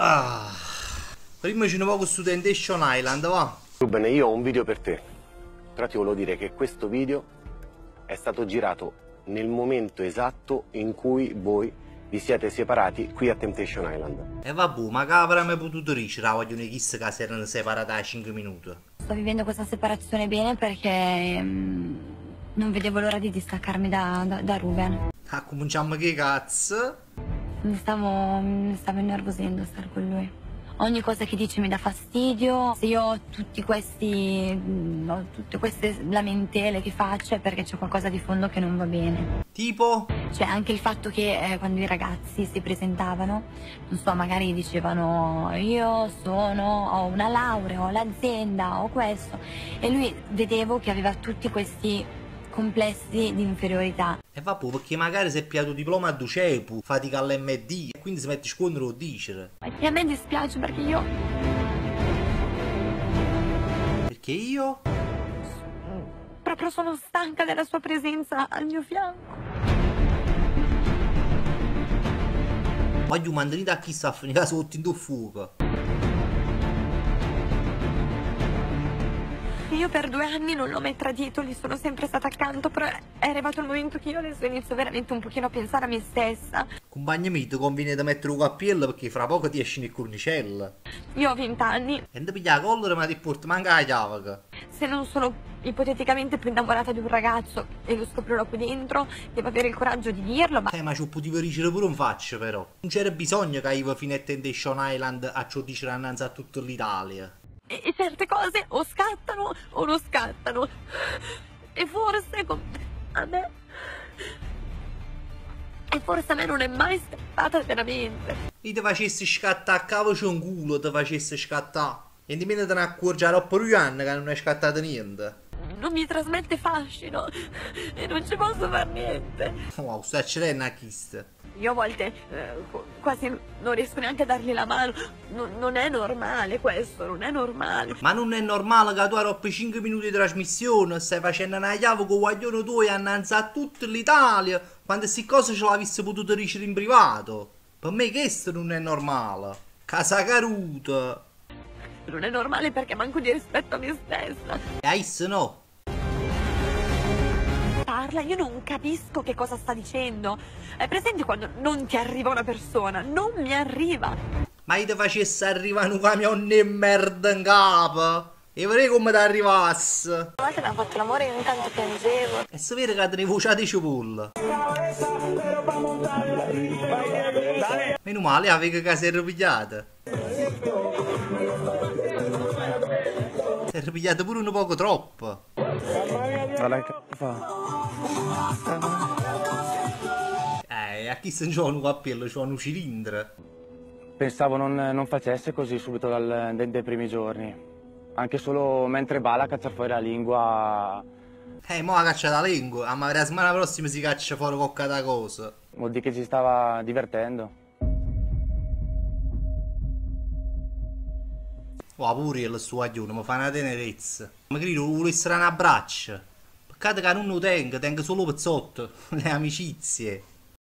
Ah. Prima ci ne poco su Temptation Island, va? Ruben, io ho un video per te. Però ti volevo dire che questo video è stato girato nel momento esatto in cui voi vi siete separati qui a Temptation Island. E vabbè, ma che avremmo potuto dicere? Voglio una chissa che si erano separati a 5 minuti. Sto vivendo questa separazione bene perché non vedevo l'ora di distaccarmi da Ruben. Ah, cominciamo che cazzo? Mi stavo innervosendo stare con lui. Ogni cosa che dice mi dà fastidio. Se io ho tutte queste lamentele che faccio è perché c'è qualcosa di fondo che non va bene. Tipo? Cioè anche il fatto che quando i ragazzi si presentavano, non so, magari dicevano io ho una laurea, ho l'azienda, ho questo. E lui vedevo che aveva tutti questi complessi di inferiorità. E vabbè, perché magari si è piato diploma a Ducepu, fatica all'MD, e quindi si mette scontro a dicere. E a me dispiace perché io Perché io? proprio sono stanca della sua presenza al mio fianco. Voglio mandarmi a chi sta a finire sotto in fuoco. Io per 2 anni non l'ho mai tradito, gli sono sempre stata accanto, però è arrivato il momento che io adesso inizio veramente un pochino a pensare a me stessa. Compagno mio, ti conviene di mettere un cappello perché fra poco ti esci nel cornicello. Io ho 20 anni, E non ti piglia la collera ma ti porta manca la chiave. se non sono ipoteticamente più innamorata di un ragazzo e lo scoprirò qui dentro, devo avere il coraggio di dirlo, Ma ci potevo dicere pure un faccio però. Non c'era bisogno che io fino a Temptation Island a ciò dicere annanzi a tutta l'Italia. E certe cose o scattano o non scattano. E forse a me... E forse a me non è mai scattata veramente. E ti facessi scattare a cavo c'è un culo, ti facessi scattare. E nemmeno te ne accorgi dopo 2 anni che non è scattato niente. Non mi trasmette fascino e non ci posso far niente. Wow, sta accedendo a chiste. Io a volte quasi non riesco neanche a dargli la mano. Non è normale questo, non è normale. Ma non è normale che tu hai rotto 5 minuti di trasmissione, stai facendo una chiave con guaglione tuoi annanzi a tutta l'Italia, quando queste cose ce l'avessi potuto dicere in privato. Per me questo non è normale. Casa caruta. Non è normale perché manco di rispetto a me stessa. E adesso no. Parla, io non capisco che cosa sta dicendo. È presente quando non ti arriva una persona? Non mi arriva. Ma io ti facessi arrivare un camion di merda in capo. E vedrai come ti arrivasse. Una volta abbiamo fatto l'amore e io intanto piangevo. E si vede che te ne vociate cipolla. Meno male, avevi che si era pigliata. Si era pigliata pure un poco troppo. Guarda che fa. A chi se c'ha un cappello, c'ha un cilindro. Pensavo non facesse così subito dai primi giorni. Anche solo mentre balla caccia fuori la lingua. Mo la caccia la lingua, ma la settimana prossima si caccia fuori qualche cosa. Vuol dire che ci stava divertendo. Oh, pure il suo aglione, mi fa una tenerezza. Ma credo che volesse un abbraccio. Peccato che non lo tenga solo per sotto, le amicizie.